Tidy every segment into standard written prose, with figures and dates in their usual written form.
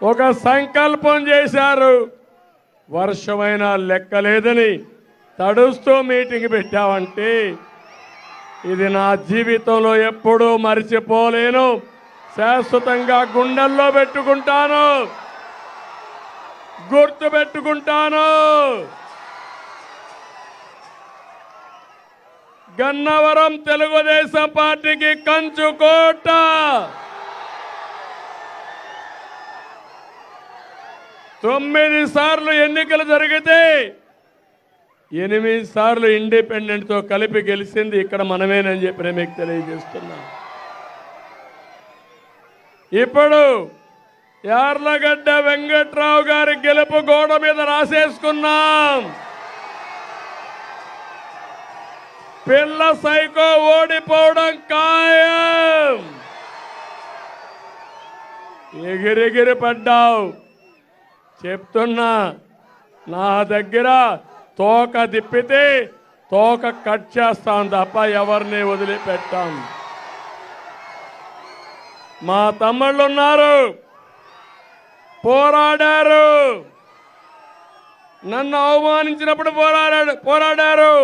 ఒక సంకల్పం చేశారు. వర్షమైనా లెక్కలేదని తడుస్తూ మీటింగ్ పెట్టావంటే ఇది నా జీవితంలో ఎప్పుడూ మరిచిపోలేను. శాశ్వతంగా గుండెల్లో పెట్టుకుంటాను, గుర్తు పెట్టుకుంటాను. గన్నవరం తెలుగుదేశం పార్టీకి కంచుకోట. తొమ్మిది సార్లు ఎన్నికలు జరిగితే 8 సార్లు ఇండిపెండెంట్ తో కలిపి గెలిచింది ఇక్కడ మనమేనని చెప్పి మీకు తెలియజేస్తున్నా. ఇప్పుడు యార్లగడ్డ వెంకట్రావు గారి గెలుపు గోడ మీద రాసేసుకున్నాం. పిల్ల సైకో ఓడిపోవడం ఖాయం. ఎగిరెగిరి పడ్డావు. చెప్తున్నా, నా దగ్గర తోక దిప్పితే తోక కట్ చేస్తాం తప్ప ఎవరిని వదిలిపెట్టాం. మా తమ్ముళ్ళు ఉన్నారు, పోరాడారు. నన్ను అవమానించినప్పుడు పోరాడారు.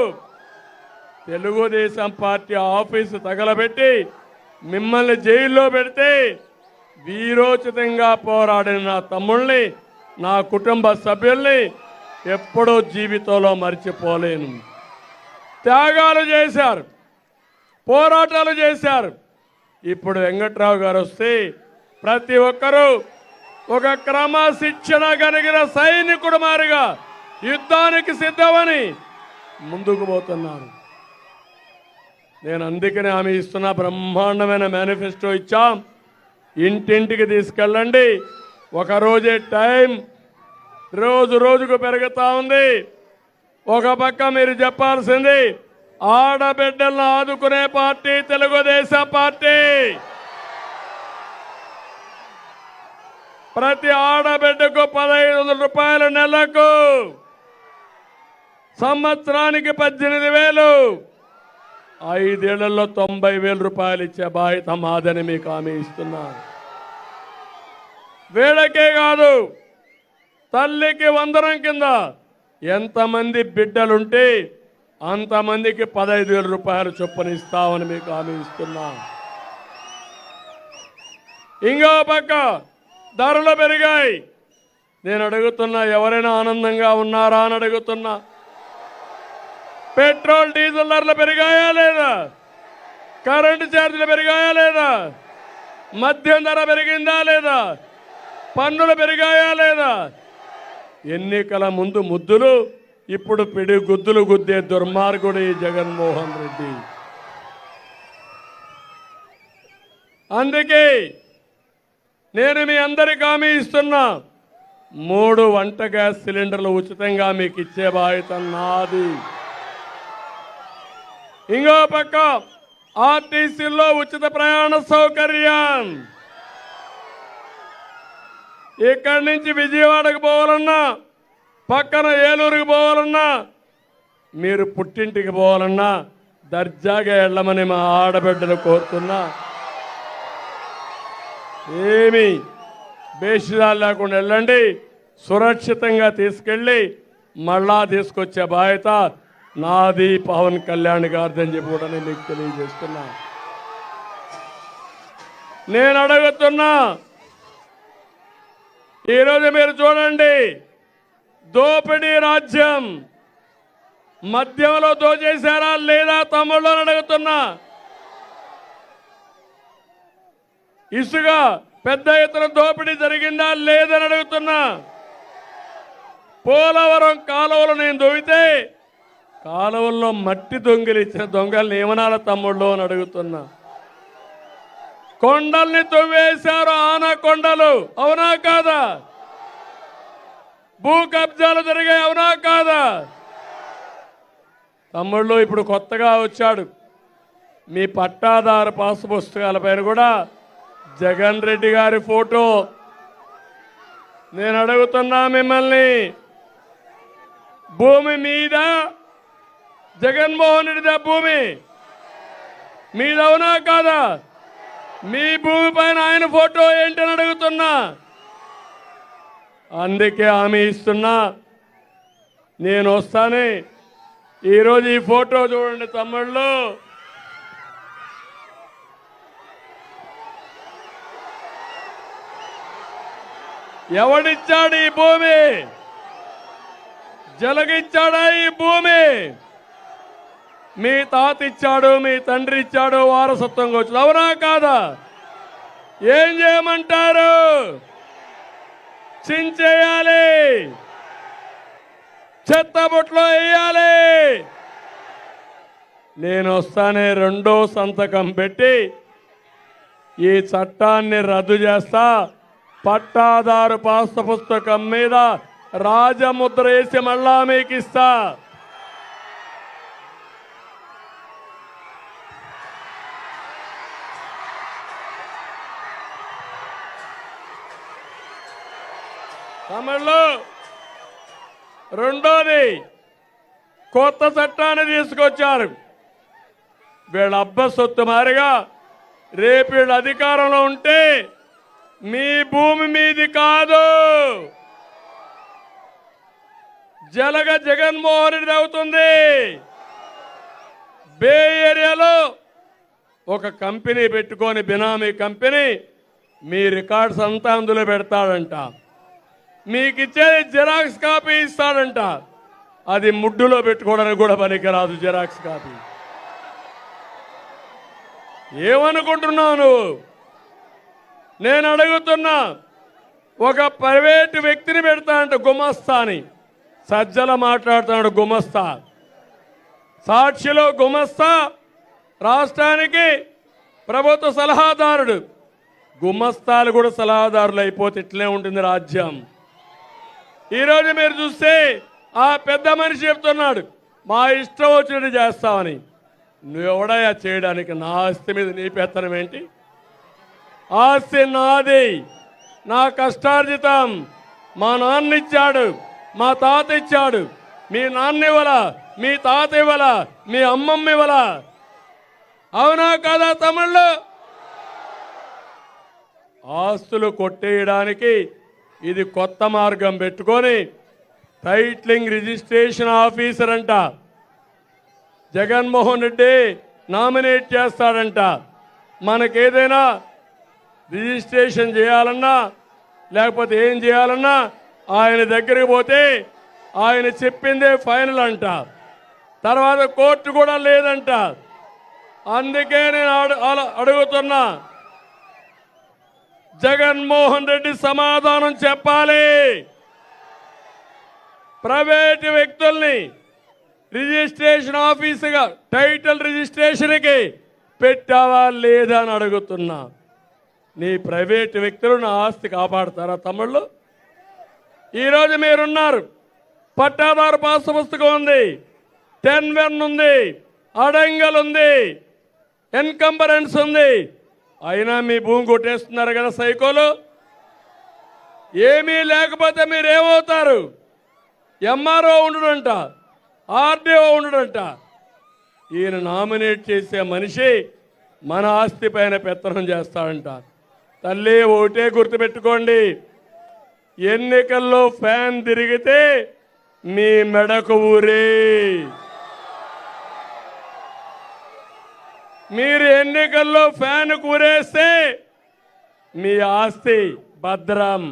తెలుగుదేశం పార్టీ ఆఫీసు తగలబెట్టి మిమ్మల్ని జైల్లో పెడితే వీరోచితంగా పోరాడిన నా తమ్ముళ్ళని, నా కుటుంబ సభ్యుల్ని ఎప్పుడూ జీవితంలో మర్చిపోలేను. త్యాగాలు చేశారు, పోరాటాలు చేశారు. ఇప్పుడు వెంకట్రావు గారు వస్తే ప్రతి ఒక్కరూ ఒక క్రమశిక్షణ కలిగిన సైనికుడు మారిగా యుద్ధానికి సిద్ధమని ముందుకు పోతున్నారు. నేను అందుకనే హామీ ఇస్తున్నా. బ్రహ్మాండమైన మేనిఫెస్టో ఇచ్చాం. ఇంటింటికి తీసుకెళ్ళండి. ఒకరోజే టైం రోజు రోజుకు పెరుగుతా ఉంది. ఒక పక్క మీరు చెప్పాల్సింది, ఆడబిడ్డలను ఆదుకునే పార్టీ తెలుగుదేశం పార్టీ. ప్రతి ఆడబిడ్డకు 1500 రూపాయలు నెలకు, సంవత్సరానికి 18,000, 5 ఏళ్లలో 90,000 రూపాయలు ఇచ్చే బాధ్యత మాదని మీకు హామీ ఇస్తున్నా. వీళ్ళకే కాదు, తల్లికి వందనం కింద ఎంతమంది బిడ్డలుంటే అంతమందికి 15,000 రూపాయలు చొప్పున ఇస్తామని మీకు హామీ ఇస్తున్నా. ఇంకో పక్క ధరలు పెరిగాయి. నేను అడుగుతున్నా, ఎవరైనా ఆనందంగా ఉన్నారా అని అడుగుతున్నా. పెట్రోల్ డీజిల్ ధరలు పెరిగాయా లేదా? కరెంటు ఛార్జీలు పెరిగాయా లేదా? మద్యం ధర పెరిగిందా లేదా? పన్నులు పెరిగాయా లేదా? ఎన్నికల ముందు ముద్దులు, ఇప్పుడు పిడి గుద్దులు గుద్దే దుర్మార్గుడి జగన్మోహన్ రెడ్డి. అందుకే నేను మీ అందరికీ హామీ ఇస్తున్నా, 3 వంట గ్యాస్ సిలిండర్లు ఉచితంగా మీకు ఇచ్చే బాధ్యత నాది. ఇంకో పక్క ఆర్టీసీలో ఉచిత ప్రయాణ సౌకర్యం. ఇక్కడి నుంచి విజయవాడకు పోవాలన్నా, పక్కన ఏలూరుకు పోవాలన్నా, మీరు పుట్టింటికి పోవాలన్నా దర్జాగా వెళ్ళమని మా ఆడబిడ్డలు కోరుతున్నా. ఏమి బేషిదాలు లేకుండా వెళ్ళండి. సురక్షితంగా తీసుకెళ్ళి మళ్ళా తీసుకొచ్చే బాధ్యత నాది, పవన్ కళ్యాణ్ గారిదని చెప్పి కూడా నేను మీకు తెలియజేస్తున్నా. నేను అడుగుతున్నా, ఈరోజు మీరు చూడండి, దోపిడీ రాజ్యం. మద్యంలో దోచేశారా లేదా తమ్ముళ్ళు అని అడుగుతున్నా. ఇసుక పెద్ద ఎత్తున దోపిడీ జరిగిందా లేదని అడుగుతున్నా. పోలవరం కాలువలు నేను దొవితే కాలువల్లో మట్టి దొంగిలిచ్చిన దొంగల్ని ఏమనాల తమ్ముళ్ళు అని అడుగుతున్నా. కొండల్ని తవ్వేశారు, ఆనకొండలు, అవునా కాదా? భూ కబ్జాలు జరిగాయి, అవునా కాదా? తమ్ముళ్ళు ఇప్పుడు కొత్తగా వచ్చాడు, మీ పట్టాదారు పాసు పుస్తకాల పైన కూడా జగన్ రెడ్డి గారి ఫోటో. నేను అడుగుతున్నా మిమ్మల్ని, భూమి మీద జగన్మోహన్ రెడ్డి భూమి మీద, అవునా కాదా? మీ భూమి పైన ఆయన ఫోటో ఏంటని అడుగుతున్నా. అందుకే హామీ ఇస్తున్నా, నేను వస్తానే. ఈరోజు ఈ ఫోటో చూడండి తమ్ముళ్ళు. ఎవడిచ్చాడు ఈ భూమి? జలగిచ్చాడా ఈ భూమి? మీ తాత ఇచ్చాడు, మీ తండ్రి ఇచ్చాడు, వారసత్వంగా వచ్చింది. అవునా కాదా? ఏం చేయమంటారు? చించేయాలి, చెత్తబుట్లో వేయాలి. నేను వస్తానే రెండో సంతకం పెట్టి ఈ చట్టాన్ని రద్దు చేస్తా. పట్టాదారు పాస్ పుస్తకం మీద రాజముద్ర వేసి మళ్ళా మీకు ఇస్తా. తమిళ్లో రెండోది కొత్త చట్టాన్ని తీసుకొచ్చారు. వీళ్ళ అబ్బ సొత్తు మారిగా రేపు వీళ్ళు అధికారంలో ఉంటే మీ భూమి మీది కాదు, జగన్మోహన్ రెడ్డి అవుతుంది. బే ఏరియాలో ఒక కంపెనీ పెట్టుకొని, బినామీ కంపెనీ, మీ రికార్డ్స్ అంతా అందులో పెడతాడంట. మీకు ఇచ్చేది జిరాక్స్ కాపీ ఇస్తాడంట. అది ముడ్డులో పెట్టుకోవడానికి కూడా పనికిరాదు జిరాక్స్ కాపీ. ఏమనుకుంటున్నాను? నేను అడుగుతున్నా, ఒక ప్రైవేటు వ్యక్తిని పెడతానంట గుమస్తా అని. సజ్జల మాట్లాడుతున్నాడు గుమస్తా. సాక్షిలో గుమస్తా, రాష్ట్రానికి ప్రభుత్వ సలహాదారుడు. గుమస్తాలు కూడా సలహాదారులు అయిపోతే ఇట్లే ఉంటుంది రాజ్యం. ఈరోజు మీరు చూస్తే ఆ పెద్ద మనిషి చెప్తున్నాడు, మా ఇష్టం వచ్చినట్టు చేస్తామని. నువ్వెవడయా చేయడానికి? నా ఆస్తి మీద నీ పెత్తనం ఏంటి? ఆస్తి నాది, నా కష్టార్జితం. మా నాన్న ఇచ్చాడు, మా తాత ఇచ్చాడు. మీ నాన్న ఇవ్వలా, మీ తాత ఇవ్వలా, మీ అమ్మమ్మ ఇవ్వలా. అవునా కాదా తమిళ్ళు? ఆస్తులు కొట్టేయడానికి ఇది కొత్త మార్గం పెట్టుకొని టైటిలింగ్ రిజిస్ట్రేషన్ ఆఫీసర్ అంట జగన్మోహన్ రెడ్డి నామినేట్ చేస్తాడంట. మనకేదైనా రిజిస్ట్రేషన్ చేయాలన్నా లేకపోతే ఏం చేయాలన్నా ఆయన దగ్గరికి పోతే ఆయన చెప్పిందే ఫైనల్ అంట. తర్వాత కోర్టు కూడా లేదంట. అందుకే నేను అడుగుతున్నా, జగన్మోహన్ రెడ్డి సమాధానం చెప్పాలి. ప్రైవేటు వ్యక్తుల్ని రిజిస్ట్రేషన్ ఆఫీసుగా టైటిల్ రిజిస్ట్రేషన్కి పెట్టావా లేదా అని అడుగుతున్నా. నీ ప్రైవేటు వ్యక్తులు నా ఆస్తి కాపాడుతారా తమ్ముళ్ళు? ఈరోజు మీరున్నారు, పట్టాదారు పాస్ పుస్తకం ఉంది, 10-1 ఉంది, అడంగల్ ఉంది, ఎన్కంబరెన్స్ ఉంది. అయినా మీ భూమి కొట్టేస్తున్నారు కదా సైకోలు. ఏమీ లేకపోతే మీరేమవుతారు? MRO ఉండడంట, RDO ఉండడంట. ఈయన నామినేట్ చేసే మనిషి మన ఆస్తి పైన పెత్తనం చేస్తాడంట. తల్లి ఒకటే గుర్తుపెట్టుకోండి, ఎన్నికల్లో ఫ్యాన్ తిరిగితే మీ మెడకు ఊరే. మీరు ఎన్నికల్లో ఫ్యాన్ కూరేస్తే మీ ఆస్తి భద్రం.